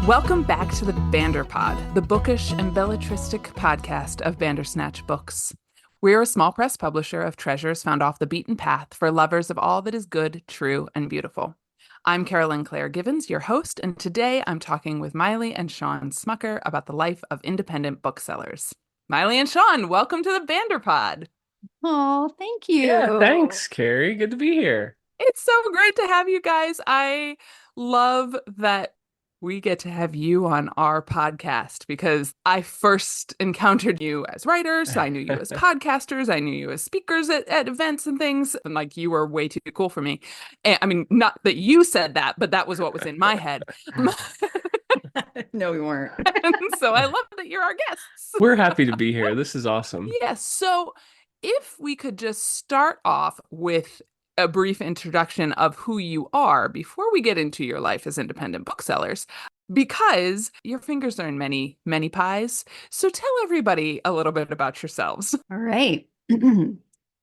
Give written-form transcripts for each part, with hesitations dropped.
Welcome back to the Vanderpod, the bookish and belletristic podcast of Bandersnatch Books. We're a small press publisher of treasures found off the beaten path for lovers of all that is good, true, and beautiful. I'm Carolyn Claire Givens, your host, and today I'm talking with Maile and Shawn Smucker about the life of independent booksellers. Maile and Shawn, welcome to the Vanderpod. Oh, thank you. Yeah, thanks, Carrie. Good to be here. It's so great to have you guys. I love that we get to have you on our podcast because I first encountered you as writers. I knew you as podcasters. I knew you as speakers at events and things. And like you were way too cool for me. And I mean, not that you said that, but that was what was in my head. No, we weren't. And so I love that you're our guests. We're happy to be here. This is awesome. Yes. So if we could just start off with a brief introduction of who you are before we get into your life as independent booksellers, because your fingers are in many, many pies. So tell everybody a little bit about yourselves. All right.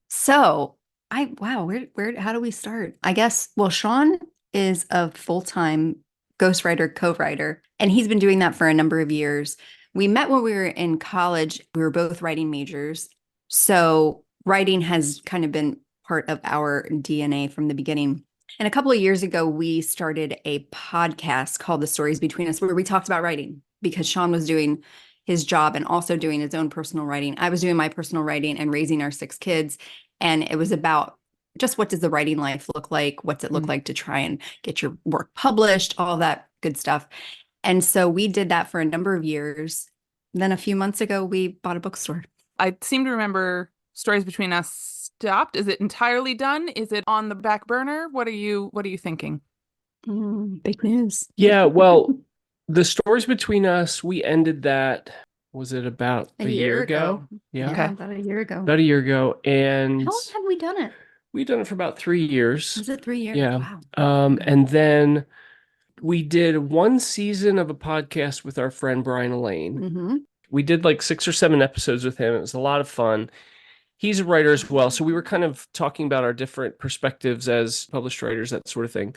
So where how do we start? I guess, well, Shawn is a full-time ghostwriter, co-writer, and he's been doing that for a number of years. We met when we were in college. We were both writing majors. So writing has kind of been part of our DNA from the beginning. And a couple of years ago, we started a podcast called The Stories Between Us, where we talked about writing because Shawn was doing his job and also doing his own personal writing. I was doing my personal writing and raising our 6 kids. And it was about just what does the writing life look like? What's it look like to try and get your work published? All that good stuff. And so we did that for a number of years. Then a few months ago, we bought a bookstore. I seem to remember Stories Between Us stopped. Is it entirely done? Is it on the back burner? What are you thinking? Big news. Yeah, well, the Stories Between Us, we ended that, was it about a year ago? Yeah. Yeah, about a year ago. About a year ago. And How long have we done it? we've done it for about 3 years. Was it 3 years? Yeah. Wow. And then we did one season of a podcast with our friend Brian Elaine. Mm-hmm. We did like 6 or 7 episodes with him. It was a lot of fun. He's a writer as well. So we were kind of talking about our different perspectives as published writers, that sort of thing.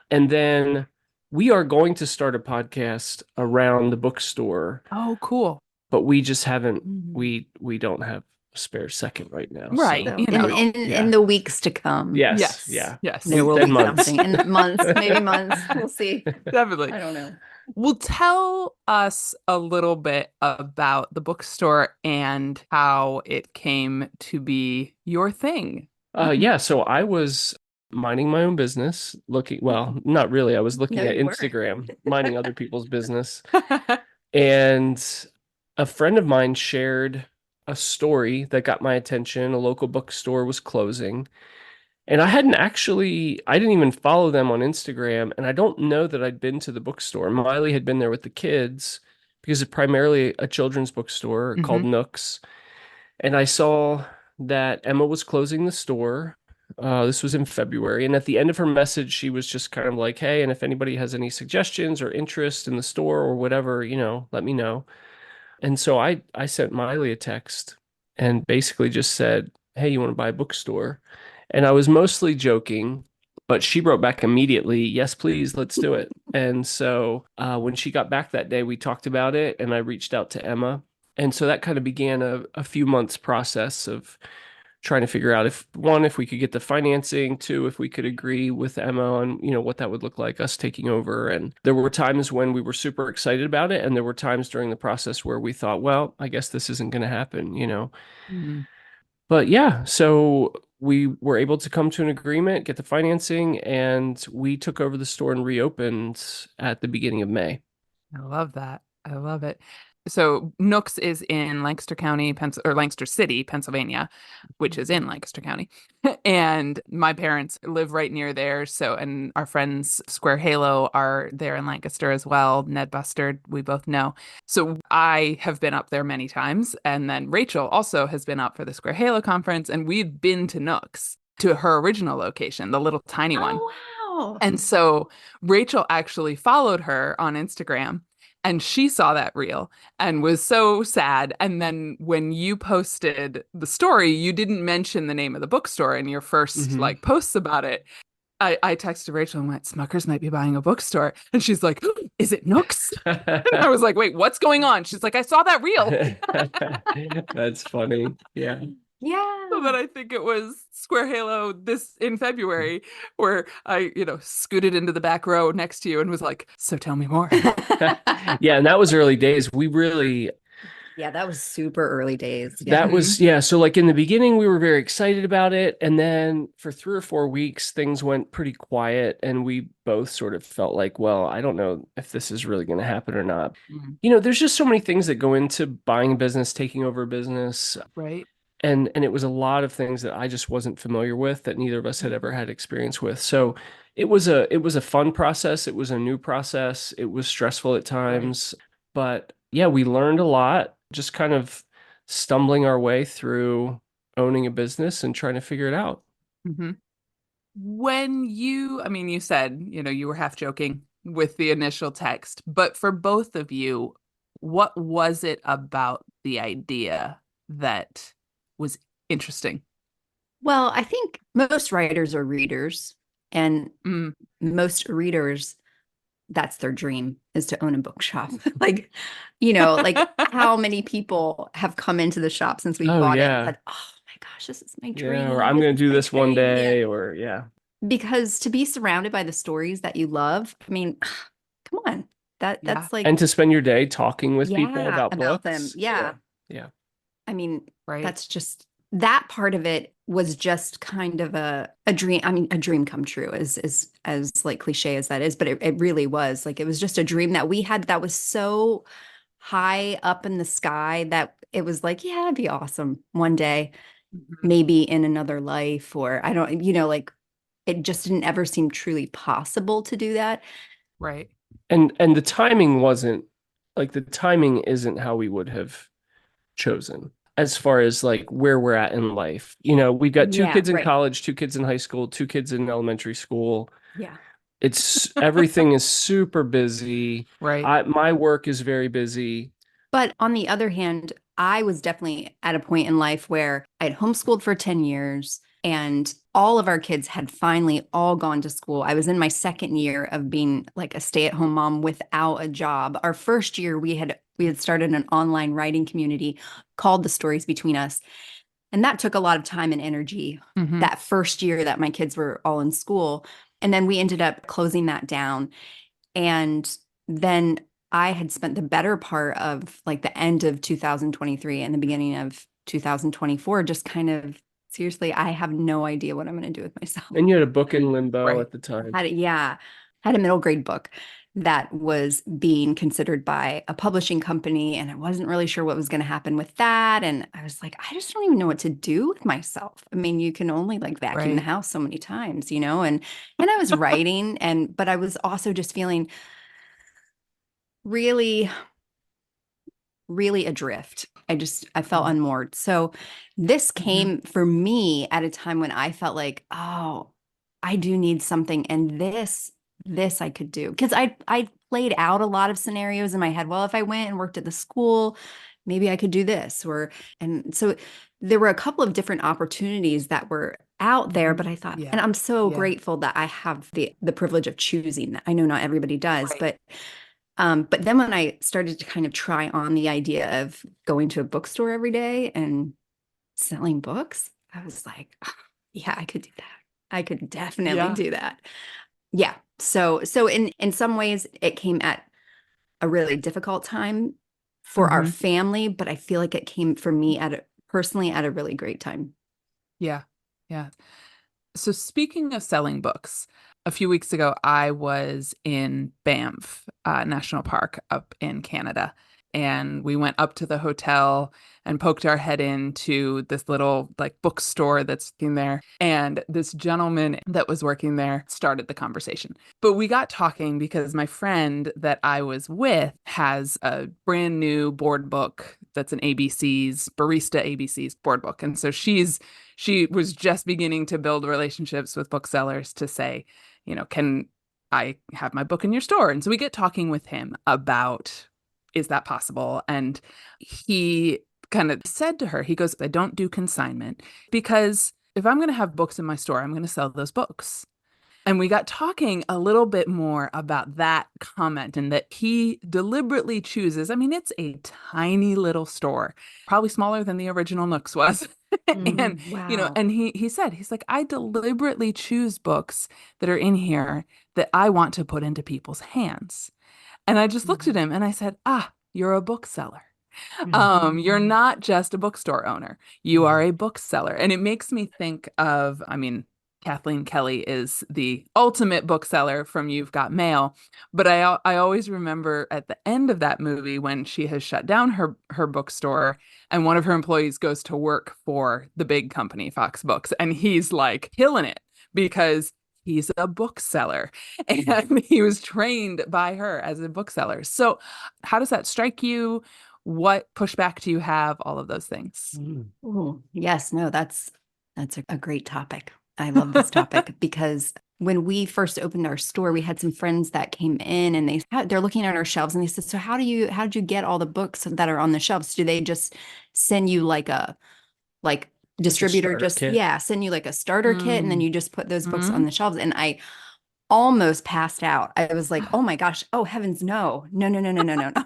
And then we are going to start a podcast around the bookstore. Oh, cool. But we just haven't, we don't have a spare second right now. Right. So, In the weeks to come. Yes. There will be months. something in months, maybe months. We'll see. Definitely. I don't know. Well, tell us a little bit about the bookstore and how it came to be your thing. So I was minding my own business, not really. I was looking at Instagram, minding other people's business. And a friend of mine shared a story that got my attention. A local bookstore was closing. And I didn't even follow them on Instagram. And I don't know that I'd been to the bookstore. Maile had been there with the kids because it's primarily a children's bookstore called Nooks. And I saw that Emma was closing the store. This was in February. And at the end of her message, she was just kind of like, hey, and if anybody has any suggestions or interest in the store or whatever, let me know. And so I sent Maile a text and basically just said, hey, you want to buy a bookstore? And I was mostly joking, but she wrote back immediately, yes, please, let's do it. And so when she got back that day, we talked about it and I reached out to Emma. And so that kind of began a few months process of trying to figure out if we could get the financing, 2, if we could agree with Emma on, what that would look like, us taking over. And there were times when we were super excited about it. And there were times during the process where we thought, well, I guess this isn't going to happen, But yeah, so we were able to come to an agreement, get the financing, and we took over the store and reopened at the beginning of May. I love that. I love it. So Nooks is in Lancaster County, or Lancaster City, Pennsylvania, which is in Lancaster County. And my parents live right near there. So, and our friends Square Halo are there in Lancaster as well. Ned Bustard, we both know. So I have been up there many times. And then Rachel also has been up for the Square Halo conference. And we've been to Nooks, to her original location, the little tiny one. Oh, wow. And so Rachel actually followed her on Instagram. And she saw that reel and was so sad. And then when you posted the story, you didn't mention the name of the bookstore in your first posts about it. I texted Rachel and went, Smuckers might be buying a bookstore. And she's like, is it Nooks? And I was like, wait, what's going on? She's like, I saw that reel. That's funny. Yeah. So Yeah. then I think it was Square Halo this in February where I, scooted into the back row next to you and was like, so tell me more. Yeah, and that was early days. We really Yeah, that was super early days. Yeah. that was yeah, so like in the beginning we were very excited about it, and then for 3 or 4 weeks things went pretty quiet, and we both sort of felt like, well, I don't know if this is really going to happen or not. Mm. There's just so many things that go into buying a business, taking over a business. Right. And it was a lot of things that I just wasn't familiar with, that neither of us had ever had experience with. So it was a fun process. It was a new process. It was stressful at Right. times, but yeah, we learned a lot, just kind of stumbling our way through owning a business and trying to figure it out. Hmm. I mean, you said, you were half joking with the initial text, but for both of you, what was it about the idea that was interesting? Well, I think most writers are readers, and Mm. most readers, that's their dream, is to own a bookshop. Like, like how many people have come into the shop since we Oh bought it and yeah. said, "Oh my gosh, this is my Yeah. Or dream. I'm This going is to do my this one dream." Yeah. day, or yeah. Because to be surrounded by the stories that you love, I mean, come on. That Yeah. that's like, And to spend your day talking with people yeah, about about them. books. Yeah. Yeah. Yeah. I mean, Right. that's just that part of it was just kind of a dream. I mean, a dream come true, as like cliche as that is, but it really was. Like, it was just a dream that we had that was so high up in the sky that it was like, yeah, it'd be awesome one day, Mhm. maybe in another life, or I don't, like, it just didn't ever seem truly possible to do that. Right. And the timing isn't how we would have chosen as far as like where we're at in life. We've got two Yeah, kids in right. college, two kids in high school, two kids in elementary school. Yeah. It's everything is super busy. Right. My work is very busy. But on the other hand, I was definitely at a point in life where I had homeschooled for 10 years and all of our kids had finally all gone to school. I was in my second year of being like a stay-at-home mom without a job. Our first year we had started an online writing community called The Stories Between Us. And that took a lot of time and energy Hmm. that first year that my kids were all in school. And then we ended up closing that down. And then I had spent the better part of like the end of 2023 and the beginning of 2024 just kind of, seriously, I have no idea what I'm going to do with myself. And you had a book in limbo Right. at the time. Had a middle grade book that was being considered by a publishing company, and I wasn't really sure what was going to happen with that. And I was like, I just don't even know what to do with myself. I mean, you can only like vacuum the Right. house so many times, and I was writing, but I was also just feeling really, really adrift. I felt Mhm. unmoored. So this Mhm. came for me at a time when I felt like, oh, I do need something. And this I could do. Because I played out a lot of scenarios in my head. Well, if I went and worked at the school, maybe I could do this. And so there were a couple of different opportunities that were out there, Mhm. but I thought, and Yeah. I'm so Yeah. grateful that I have the privilege of choosing that. I know not everybody does, Right. but then when I started to kind of try on the idea of going to a bookstore every day and selling books, I was like, "Oh, yeah, I could do that. I could definitely Yeah. do that." Yeah. So in some ways it came at a really difficult time for our Hmm. family, but I feel like it came for me personally at a really great time. Yeah. Yeah. So speaking of selling books, a few weeks ago, I was in Banff National Park up in Canada. And we went up to the hotel and poked our head into this little like bookstore that's in there. And this gentleman that was working there started the conversation. But we got talking because my friend that I was with has a brand new board book that's an ABC's Barista ABC's board book. And so she was just beginning to build relationships with booksellers to say, can I have my book in your store? And so we get talking with him about, is that possible? And he kind of said to her, he goes, I don't do consignment because if I'm going to have books in my store, I'm going to sell those books. And we got talking a little bit more about that comment and that he deliberately chooses. I mean, it's a tiny little store, probably smaller than the original Nooks was. And, Wow. and he said, he's like, I deliberately choose books that are in here that I want to put into people's hands. And I just looked at him and I said, you're a bookseller. You're not just a bookstore owner. You are a bookseller. And it makes me think of, I mean, Kathleen Kelly is the ultimate bookseller from You've Got Mail. But I always remember at the end of that movie when she has shut down her bookstore and one of her employees goes to work for the big company, Fox Books, and he's like killing it because he's a bookseller and he was trained by her as a bookseller. So how does that strike you? What pushback do you have? All of those things. Ooh, yes, no, that's a great topic. I love this topic because when we first opened our store, we had some friends that came in and they're looking at our shelves and they said, "So how did you get all the books that are on the shelves? Do they just send you like distributor just kit. send you like a starter kit and then you just put those books on Mm-hmm. the shelves?" And I almost passed out. I was like, "Oh my gosh, oh heavens, no. No, no, no, no, no, no, no."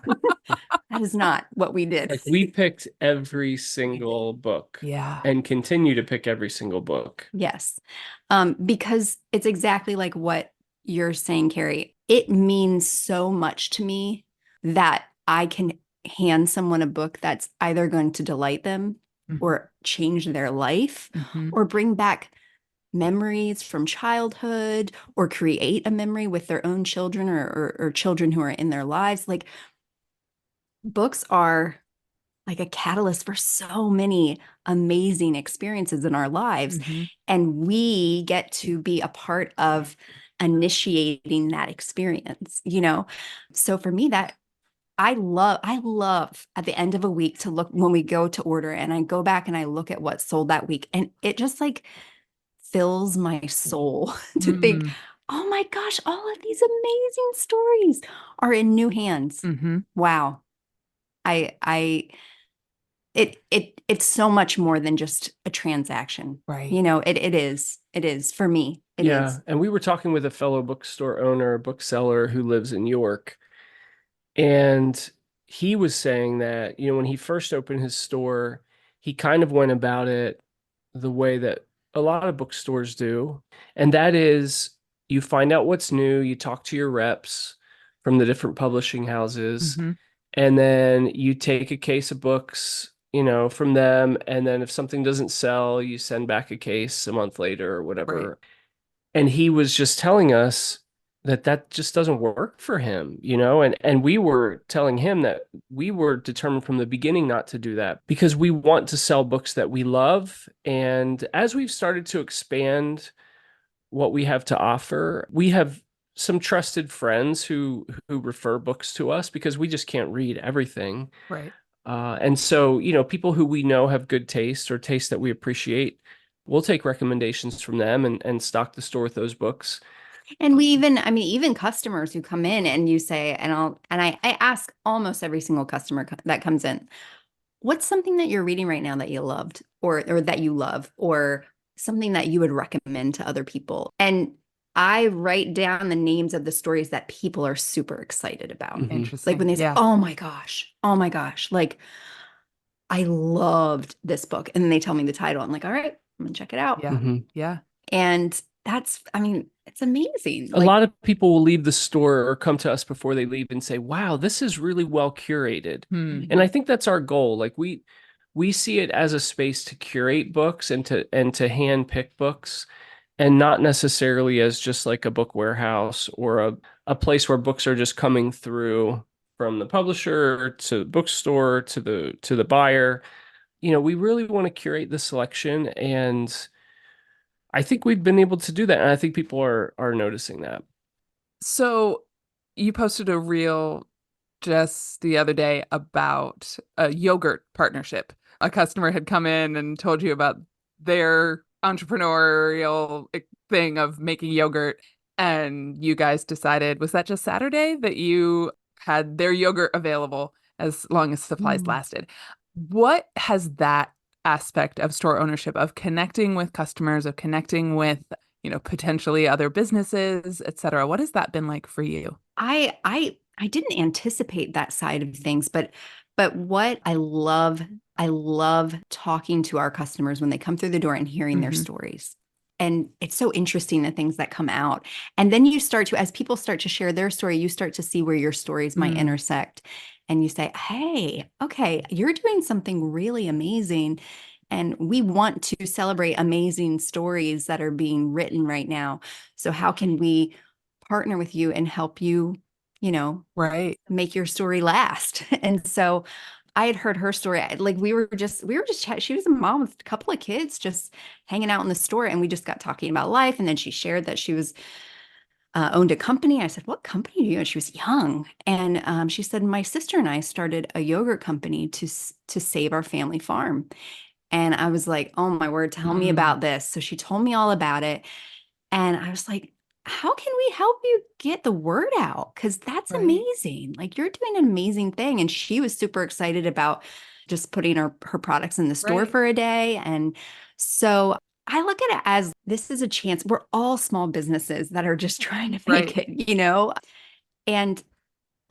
That is not what we did. Like we picked every single book Yeah. and continue to pick every single book. Yes. Because it's exactly like what you're saying, Carrie. It means so much to me that I can hand someone a book that's either going to delight them or change their life Mm-hmm. or bring back memories from childhood or create a memory with their own children or children who are in their lives. Like books are like a catalyst for so many amazing experiences in our lives. Mm-hmm. And we get to be a part of initiating that experience, you know? So for me, that I love at the end of a week to look when we go to order and I go back and I look at what sold that week. And it just like fills my soul to think, oh my gosh, all of these amazing stories are in new hands. Mm-hmm. Wow. I it's so much more than just a transaction. Right. You know, it is for me. It is. And we were talking with a fellow bookstore owner, bookseller who lives in York, and he was saying that, when he first opened his store, he kind of went about it the way that a lot of bookstores do. And that is you find out what's new, you talk to your reps from the different publishing houses, Mm-hmm. and then you take a case of books, from them. And then if something doesn't sell, you send back a case a month later or Right. whatever. And he was just telling us that just doesn't work for him, and we were telling him that we were determined from the beginning not to do that because we want to sell books that we love. And as we've started to expand what we have to offer, we have some trusted friends who refer books to us because we just can't read everything. Right. And so, people who we know have good taste or taste that we appreciate, we'll take recommendations from them and stock the store with those books. And even customers who come in and you say, I ask almost every single customer that comes in, what's something that you're reading right now that you loved or that you love or something that you would recommend to other people? And I write down the names of the stories that people are super excited about. Mhm. Interesting. Like when they say, Yeah. oh my gosh, like I loved this book. And then they tell me the title. I'm like, all right, I'm gonna check it out. Yeah. Mhm. Yeah. And it's amazing. A lot of people will leave the store or come to us before they leave and say, "Wow, this is really well curated." And I think that's our goal. Like we see it as a space to curate books and to hand pick books and not necessarily as just like a book warehouse or a place where books are just coming through from the publisher to the bookstore to the buyer. We really want to curate the selection, and I think we've been able to do that, and I think people are noticing that. So you posted a reel just the other day about a yogurt partnership. A customer had come in and told you about their entrepreneurial thing of making yogurt, and you guys decided, was that just Saturday that you had their yogurt available as long as supplies lasted? What has that aspect of store ownership, of connecting with customers, of connecting with potentially other businesses, etc. What has that been like for you? I didn't anticipate that side of things, but what I love talking to our customers when they come through the door and hearing their Hmm. stories. And it's so interesting the things that come out. And then you start to, as people start to share their story, you start to see where your stories might Mm, intersect. And you say, hey, okay, you're doing something really amazing. And we want to celebrate amazing stories that are being written right now. So how can we partner with you and help you, you know, right. make your story last? And so I had heard her story. Like we were just she was a mom with a couple of kids just hanging out in the store, and we just got talking about life. And then she shared that she was owned a company. I said, "What company do you?" And she was young, and she said, "My sister and I started a yogurt company to save our family farm." And I was like, "Oh my word, tell me Mm, about this." So she told me all about it, and I was like, how can we help you get the word out? Because that's right. amazing. Like you're doing an amazing thing. And she was super excited about just putting her products in the store Right. for a day. And so I look at it as this is a chance. We're all small businesses that are just trying to make Right. it.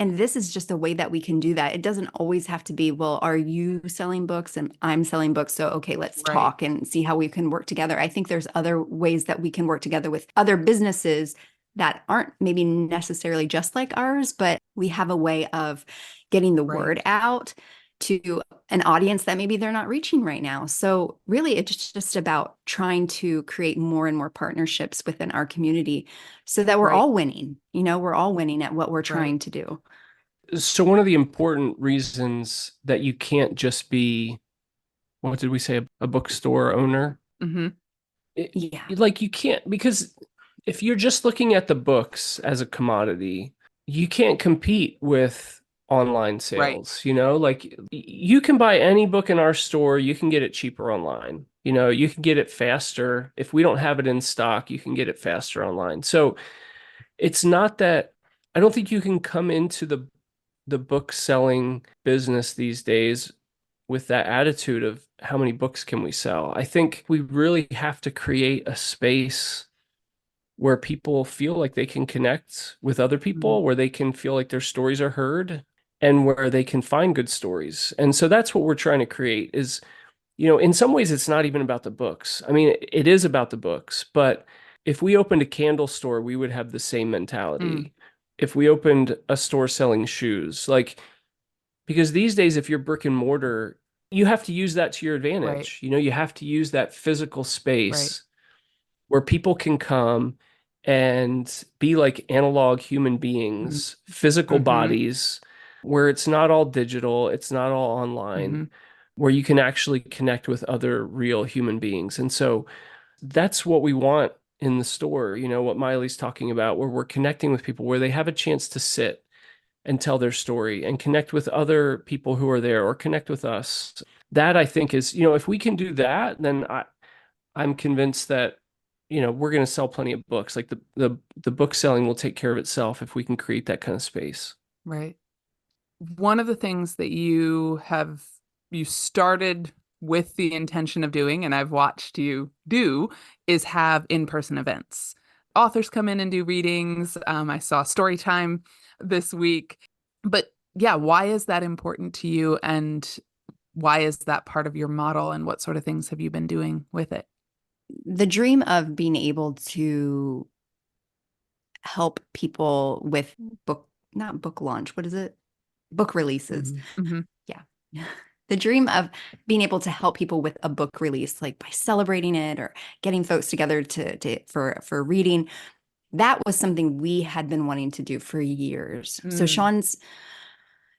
And this is just a way that we can do that. It doesn't always have to be, well, are you selling books and I'm selling books? So, okay, let's Right. talk and see how we can work together. I think there's other ways that we can work together with other businesses that aren't maybe necessarily just like ours, but we have a way of getting the Right. word out to an audience that maybe they're not reaching right now. So, really, it's just about trying to create more and more partnerships within our community so that we're Right. all winning. We're all winning at what we're Right. trying to do. So one of the important reasons that you can't just be, what did we say, a bookstore owner? Hmm. It, Yeah. like you can't, because if you're just looking at the books as a commodity, you can't compete with online Right. sales, like you can buy any book in our store, you can get it cheaper online. You can get it faster. If we don't have it in stock, you can get it faster online. So it's not that I don't think you can come into the book selling business these days with that attitude of how many books can we sell. I think we really have to create a space where people feel like they can connect with other Mm, people, where they can feel like their stories are heard and where they can find good stories. And so that's what we're trying to create is, in some ways it's not even about the books. I mean, it is about the books, but if we opened a candle store, we would have the same mm, mentality. If we opened a store selling shoes, like because these days, if you're brick and mortar, you have to use that to your right. advantage. You have to use that physical Right. space where people can come and be like analog human Mm, beings, physical hmm. bodies, where it's not all digital, it's not all online, Hmm. where you can actually connect with other real human beings. And so that's what we want in the store, what Miley's talking about, where we're connecting with people, where they have a chance to sit and tell their story and connect with other people who are there or connect with us. That I think is, if we can do that, then I'm convinced that, we're going to sell plenty of books. Like the book selling will take care of itself if we can create that kind of space. Right. One of the things that you started with the intention of doing, and I've watched you do, is have in-person events. Authors come in and do readings. I saw story time this week. But yeah, why is that important to you? And why is that part of your model? And what sort of things have you been doing with it? The dream of being able to help people with not book launch, what is it? Book releases. Mhm. Hmm. Yeah. The dream of being able to help people with a book release, like by celebrating it or getting folks together for reading. That was something we had been wanting to do for years. So Mm, Shawn's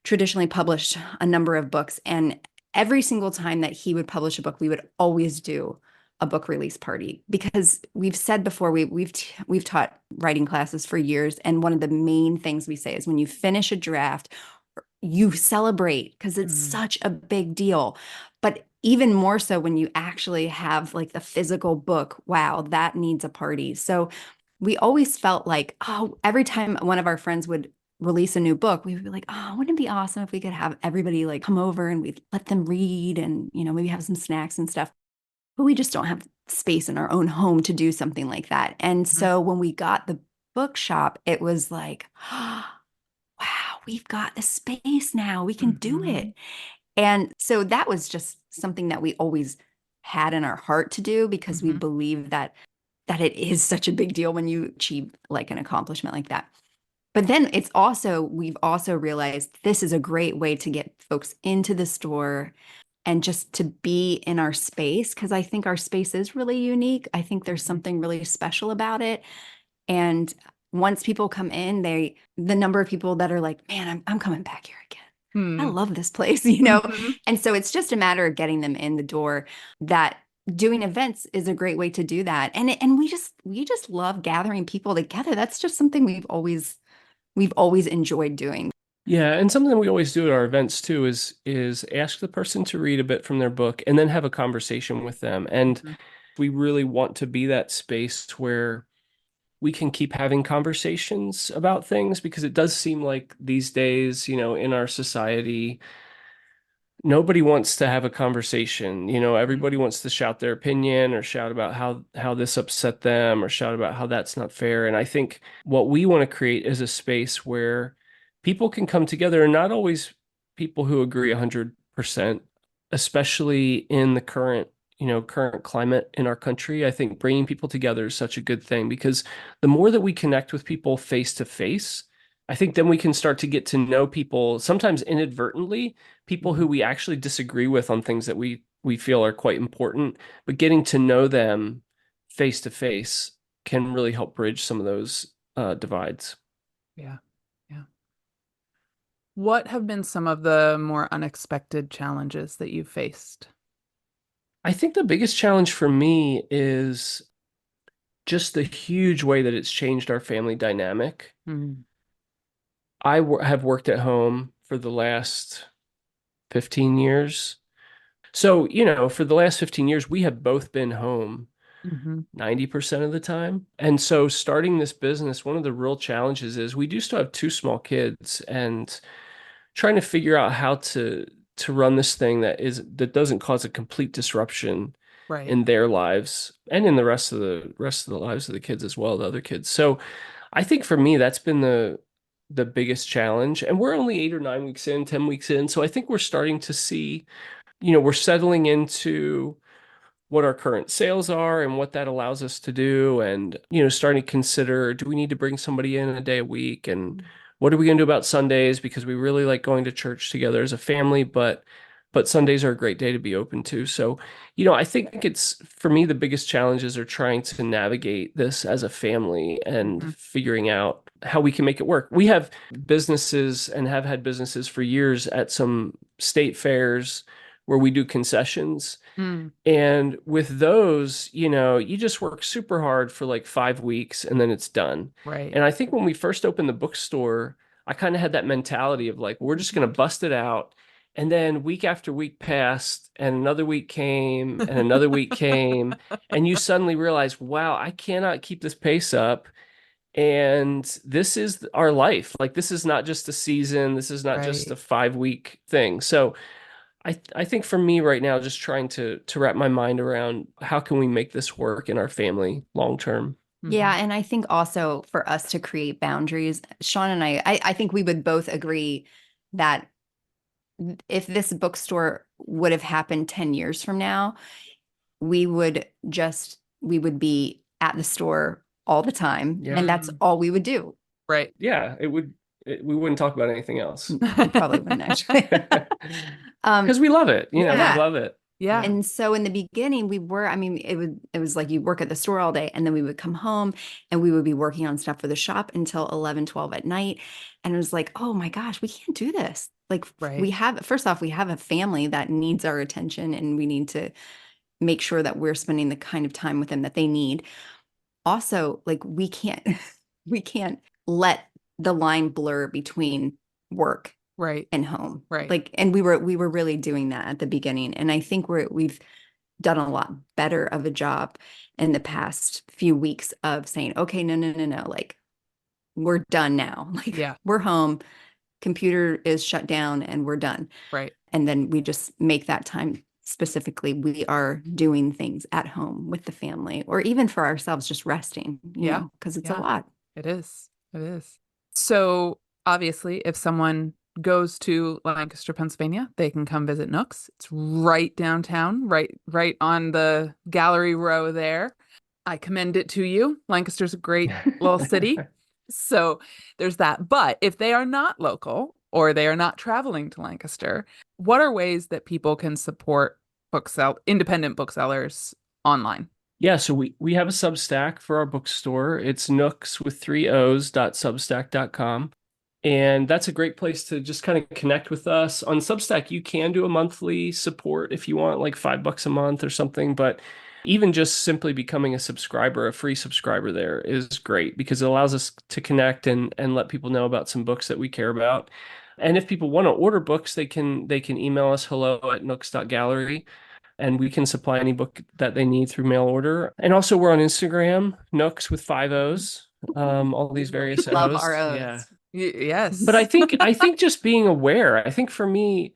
traditionally published a number of books, and every single time that he would publish a book, we would always do a book release party because we've said before we've taught writing classes for years, and one of the main things we say is when you finish a draft, you celebrate because it's mm, such a big deal. But even more so when you actually have like the physical book, wow, that needs a party. So we always felt like, oh, every time one of our friends would release a new book, we would be like, oh, wouldn't it be awesome if we could have everybody like come over and we'd let them read and, maybe have some snacks and stuff. but we just don't have space in our own home to do something like that. And Mhm. so when we got the bookshop, it was like, wow, we've got the space now. We can do Mhm. it. And so that was just something that we always had in our heart to do because we Mhm. believe that it is such a big deal when you achieve like an accomplishment like that. But then we've also realized this is a great way to get folks into the store and just to be in our space because I think our space is really unique. I think there's Mhm. something really special about it. And once people come in, the number of people that are like, man, I'm coming back here again. I Mm. love this place, you know? Mhm. And so it's just a matter of getting them in the door that doing events is a great way to do that. And we just love gathering people together. That's just something we've always enjoyed doing. Yeah, and something we always do at our events too is ask the person to read a bit from their book and then have a conversation with them. And Mhm. we really want to be that space where we can keep having conversations about things because it does seem like these days, in our society, nobody wants to have a conversation. Everybody wants to shout their opinion or shout about how this upset them or shout about how that's not fair. And I think what we want to create is a space where people can come together and not always people who agree 100%, especially in the current climate in our country. I think bringing people together is such a good thing because the more that we connect with people face to face, I think then we can start to get to know people sometimes inadvertently, people who Mhm. we actually disagree with on things that we feel are quite important, but getting to know them face to face can really help bridge some of those divides. Yeah. Yeah. What have been some of the more unexpected challenges that you've faced? I think the biggest challenge for me is just the huge way that it's changed our family dynamic. Mm. Have worked at home for the last 15 years. So, for the last 15 years, we have both been home Mhm. 90% of the time. And so starting this business, one of the real challenges is we do still have two small kids and trying to figure out how to run this thing that doesn't cause a complete disruption Right. in their lives and in the rest of the lives of the kids as well, the other kids. So I think for me that's been the biggest challenge. And we're only 8 or 9 weeks in, 10 weeks in. So I think we're starting to see, we're settling into what our current sales are and what that allows us to do and starting to consider, do we need to bring somebody in a day a week, and what are we going to do about Sundays because we really like going to church together as a family, but Sundays are a great day to be open to. So I think it's, for me, the biggest challenges are trying to navigate this as a family and Mhm. figuring out how we can make it work. We have businesses and have had businesses for years at some state fairs where we do concessions, Mm. and with those, you just work super hard for like 5 weeks and then it's done. Right. And I think when we first opened the bookstore, I kind of had that mentality of like, we're just going to bust it out. And then week after week passed, and another week came, and another week came, and you suddenly realize, wow, I cannot keep this pace up. And this is our life. Like, this is not just a season, this is not just a Right. 5 week thing. So, I think for me right now, just trying to wrap my mind around how can we make this work in our family long term. Yeah, Mhm. and I think also for us to create boundaries, Sean and I think we would both agree that if this bookstore would have happened 10 years from now, we would be at the store all the time, Yeah. and that's Mm. all we would do. Right. Yeah, we wouldn't talk about anything else. We probably wouldn't actually. Because we love it. We Yeah. love it. Yeah. Yeah. And so in the beginning, I mean, it was like you work at the store all day and then we would come home and we would be working on stuff for the shop until 11, 12 at night. And it was like, oh my gosh, we can't do this. Like Right. first off, we have a family that needs our attention and we need to make sure that we're spending the kind of time with them that they need. Also, like we can't, we can't let the line blur between work Right. and home. Right. Like, and we were really doing that at the beginning. And I think we've done a lot better of a job in the past few weeks of saying, okay, no, no, no, no, like we're done now. Like Yeah. we're home, computer is shut down and we're done. Right. And then we just make that time specifically we are doing things at home with the family, or even for ourselves, just resting, Yeah. because it's a Yeah. lot. It is. It is. So obviously, if someone goes to Lancaster, Pennsylvania, they can come visit Nooks. It's right downtown, right on the gallery row there. I commend it to you. Lancaster's a great little city. So there's that. But if they are not local or they are not traveling to Lancaster, what are ways that people can support independent booksellers online? Yeah, so we have a Substack for our bookstore. It's nooks with three O's .substack.com. And that's a great place to just kind of connect with us. On Substack, you can do a monthly support if you want, like $5 a month or something. But even just simply becoming a subscriber, a free subscriber there is great because it allows us to connect and let people know about some books that we care about. And if people want to order books, they can email us hello@nooks.gallery and we can supply any book that they need through mail order. And also we're on Instagram, Nooks with five O's, all these various Love O's. our Yeah. O's. But Yes. I think just being aware, I think for me,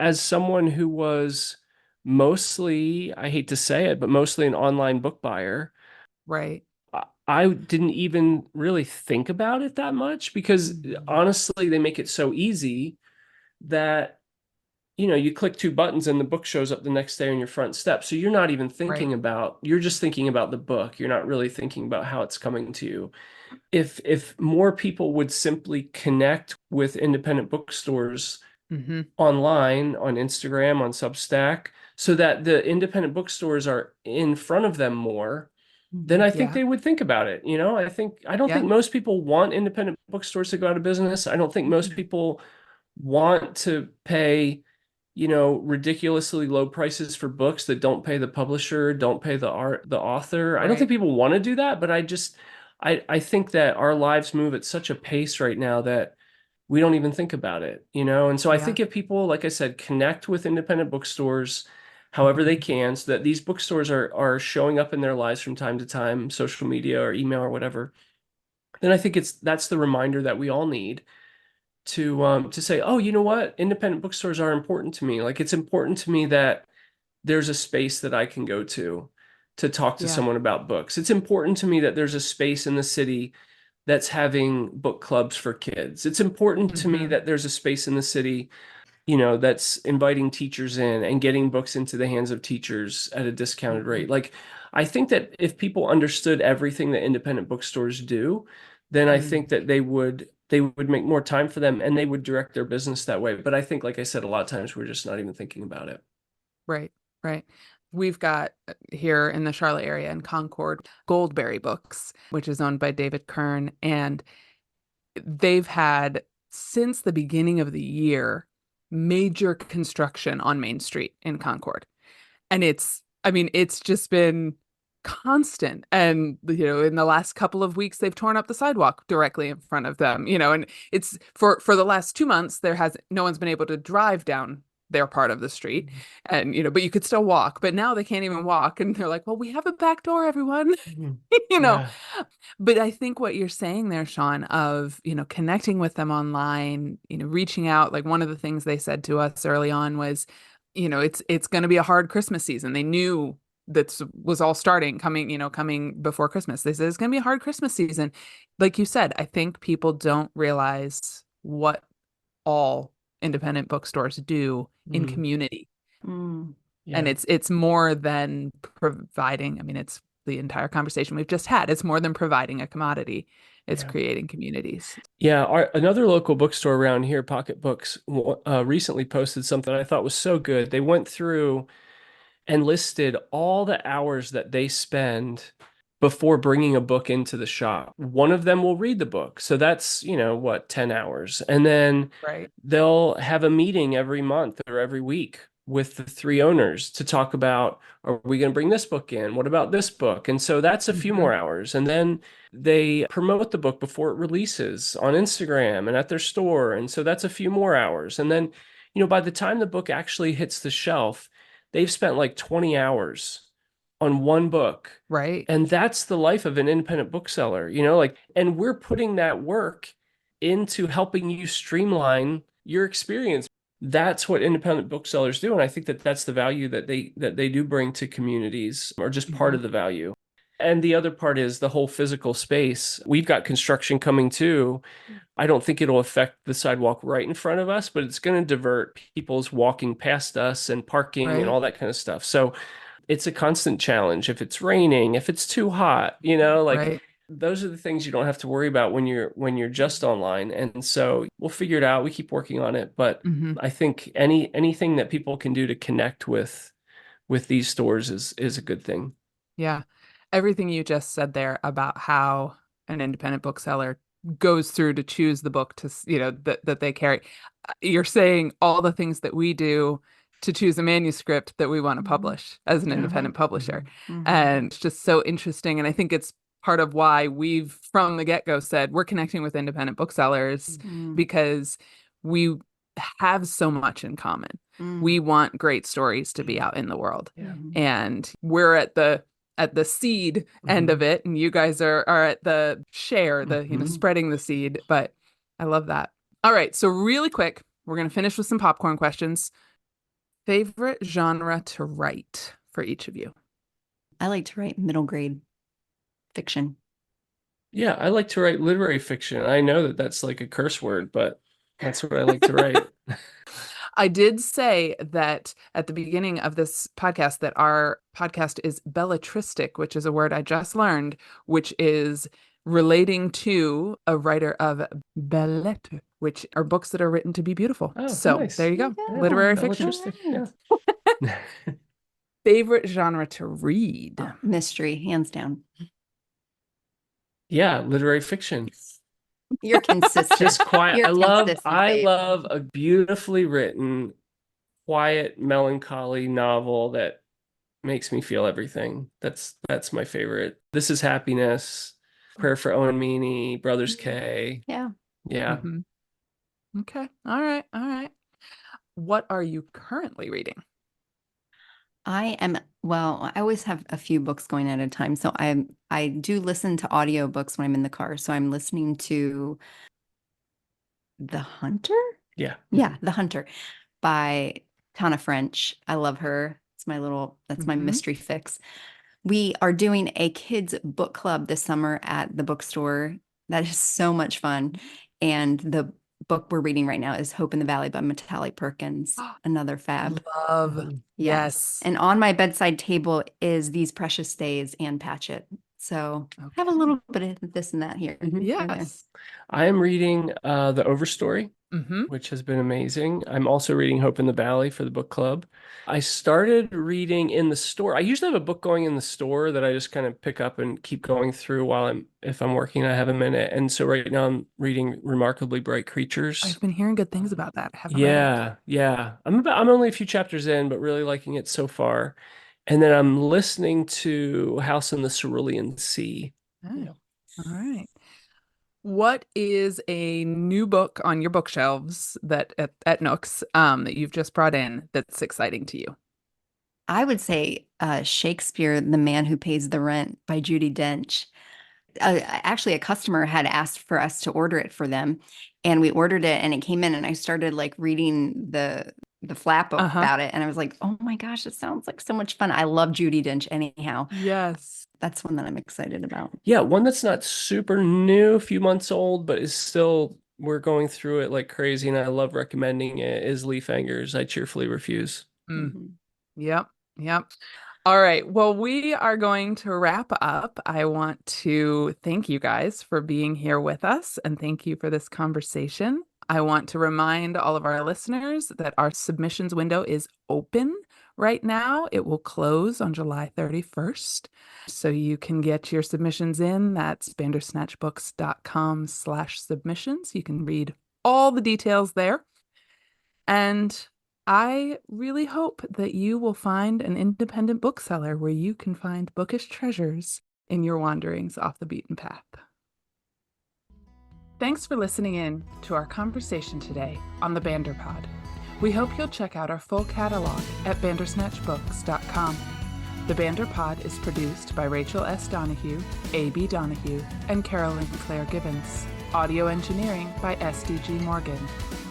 as someone who was mostly, I hate to say it, but mostly an online book buyer, Right. I didn't even really think about it that much because honestly, they make it so easy that you click two buttons and the book shows up the next day on your front step. So you're not even Right. you're just thinking about the book. You're not really thinking about how it's coming to you. If more people would simply connect with independent bookstores Hmm. online, on Instagram, on Substack, so that the independent bookstores are in front of them more, then I think Yeah. they would think about it. I don't think Yeah. most people want independent bookstores to go out of business. I don't think most Mhm. people want to pay ridiculously low prices for books that don't pay the publisher, don't pay the author. I don't think Right. people want to do that, but I think that our lives move at such a pace right now that we don't even think about it. And so I Yeah. think if people, like I said, connect with independent bookstores however they Mhm. can, so that these bookstores are showing up in their lives from time to time, social media or email or whatever, then I think that's the reminder that we all need to say, oh, you know what? Independent bookstores are important to me. Like it's important to me that there's a space that I can go to talk to Yeah. someone about books. It's important to me that there's a space in the city that's having book clubs for kids. It's important to me Hmm. that there's a space in the city, that's inviting teachers in and getting books into the hands of teachers at a discounted rate. Hmm. Like, I think that if people understood everything that independent bookstores do, then I Mm. think that they would make more time for them and they would direct their business that way. But I think, like I said, a lot of times we're just not even thinking about it. Right. Right. We've got here in the Charlotte area in Concord, Goldberry Books, which is owned by David Kern. And they've had, since the beginning of the year, major construction on Main Street in Concord. And I mean, it's just been constant. And, in the last couple of weeks, they've torn up the sidewalk directly in front of them, and it's for the last 2 months, no one's been able to drive down their part of the street. And, but you could still walk, but now they can't even walk. And they're like, well, we have a back door, everyone, Mhm. you know. Yeah. But I think what you're saying there, Shawn, of, connecting with them online, reaching out, like one of the things they said to us early on was, it's going to be a hard Christmas season. They knew that was all coming before Christmas. They said it's going to be a hard Christmas season. Like you said, I think people don't realize what all independent bookstores do in Mm. community. Mm. And Yeah. it's more than providing, I mean, it's the entire conversation we've just had. It's more than providing a commodity. It's Yeah. creating communities. Yeah, another local bookstore around here, Pocket Books, recently posted something I thought was so good. They went through and listed all the hours that they spend before bringing a book into the shop. One of them will read the book. So that's, what, 10 hours. And then Right. they'll have a meeting every month or every week with the three owners to talk about, are we going to bring this book in? What about this book? And so that's a few Hmm. more hours. And then they promote the book before it releases on Instagram and at their store. And so that's a few more hours. And then, by the time the book actually hits the shelf, they've spent like 20 hours on one book. Right. And that's the life of an independent bookseller, and we're putting that work into helping you streamline your experience. that's what independent booksellers do. And I think that that's the value that they do bring to communities, or just part of the value. And the other part is the whole physical space. We've got construction coming too. I don't think it'll affect the sidewalk right in front of us, but it's going to divert people's walking past us and parking and Right. all that kind of stuff. So it's a constant challenge. If it's raining, if it's too hot, like Right. those are the things you don't have to worry about when you're just online. And so we'll figure it out. We keep working on it, but I think anything that people can do to connect with these stores is a good thing. Yeah. Everything you just said there about how an independent bookseller goes through to choose the book to, that they carry. You're saying all the things that we do to choose a manuscript that we want to publish as an independent publisher. And it's just so interesting. And I think it's part of why we've from the get-go said we're connecting with independent booksellers because we have so much in common. We want great stories to be out in the world. And we're at the seed end of it, and you guys are at the share, the spreading the seed. But I love that. All right, so really quick, we're going to finish with some popcorn questions. Favorite genre to write for each of you? I like to write middle grade fiction. Yeah, I like to write literary fiction. I know that that's like a curse word, but that's what I like to write. I did say that at the beginning of this podcast that our podcast is belletristic, which is a word I just learned, which is relating to a writer of belles lettres, which are books that are written to be beautiful. Oh, so nice. there you go. Yeah. Literary fiction. Yeah. Favorite genre to read? Oh, mystery, hands down. Yeah, literary fiction. You're consistent. Just quiet. You're I consistent, love a beautifully written, quiet, melancholy novel that makes me feel everything. That's my favorite. This Is Happiness, Prayer for Owen Meany, Brothers K. Yeah. Yeah. Okay. All right. What are you currently reading? I always have a few books going at a time. So I do listen to audiobooks when I'm in the car. So I'm listening to The Hunter? Yeah. Yeah, The Hunter by Tana French. I love her. That's my mystery fix. We are doing a kids book club this summer at the bookstore. That is so much fun. And the book we're reading right now is Hope in the Valley by Matali Perkins, another fab. Love. Yes. And on my bedside table is These Precious Days and Patchett. So I have a little bit of this and that here. Yes. I am reading The Overstory, which has been amazing. I'm also reading Hope in the Valley for the book club. I started reading in the store. I usually have a book going in the store that I just kind of pick up and keep going through if I'm working, I have a minute. And so right now I'm reading Remarkably Bright Creatures. I've been hearing good things about that. I haven't Yeah, read yeah. I'm only a few chapters in, but really liking it so far. And then I'm listening to House in the Cerulean Sea. it. All right. What is a new book on your bookshelves that at Nooks that you've just brought in that's exciting to you? I would say Shakespeare, The Man Who Pays the Rent by Judi Dench. Actually, a customer had asked for us to order it for them, and we ordered it, and it came in, and I started like reading the flap about it, and I was like, oh my gosh, it sounds like so much fun. I love Judi Dench anyhow. Yes. That's one that I'm excited about. Yeah, one that's not super new, a few months old, but is still, we're going through it like crazy, and I love recommending it, is Leaf Anger's I Cheerfully Refuse. Yep. All right. Well, we are going to wrap up. I want to thank you guys for being here with us, and thank you for this conversation. I want to remind all of our listeners that our submissions window is open right now. It will close on July 31st. So you can get your submissions in. That's bandersnatchbooks.com/submissions. You can read all the details there. And I really hope that you will find an independent bookseller where you can find bookish treasures in your wanderings off the beaten path. Thanks for listening in to our conversation today on the Banderpod. We hope you'll check out our full catalog at bandersnatchbooks.com. The Banderpod is produced by Rachel S. Donahue, A.B. Donahue, and Carolyn Claire Gibbons. Audio engineering by SDG Morgan.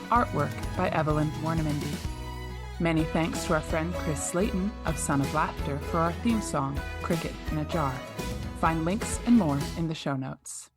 Artwork by Evelyn Warnamendi. Many thanks to our friend Chris Slayton of Son of Laughter for our theme song, Cricket in a Jar. Find links and more in the show notes.